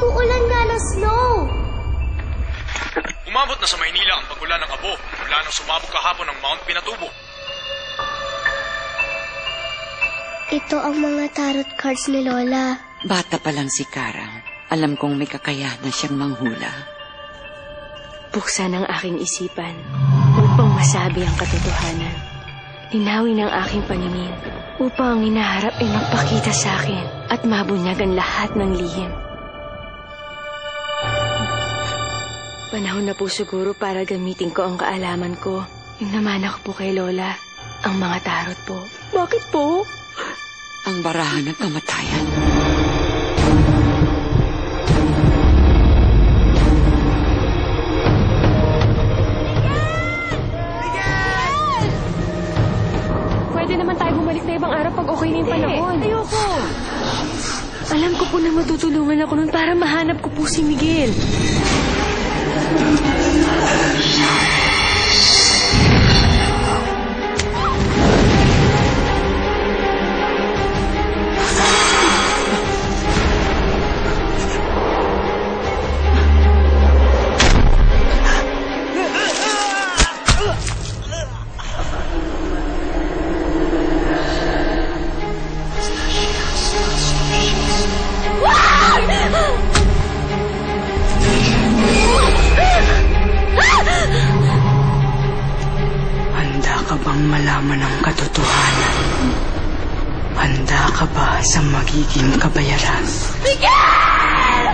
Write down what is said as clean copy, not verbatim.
Uulan nga ng snow. Umabot na sa Maynila ang pag-ulan ng abo mula nang sumabog kahapon ng Mount Pinatubo. Ito ang mga tarot cards ni Lola. Bata pa lang si Karang. Alam kong may kakayahan siyang manghula. Buksan ang aking isipan upang masabi ang katotohanan. Linawin ang aking paningin upang ang hinaharap ay magpakita sa akin at mabunyagan lahat ng lihim. Panahon na po siguro para gamitin ko ang kaalaman ko. Yung namana ko po kay Lola, ang mga tarot po. Bakit po? Ang barahan ng kamatayan. Pwede naman tayo bumalik na ibang araw pag okay na yung panahon. Ayoko. Alam ko po na matutulungan ako nun para mahanap ko po si Miguel. Handa ka bang malaman ang katotohanan? Handa ka ba sa magiging kabayaran? Miguel!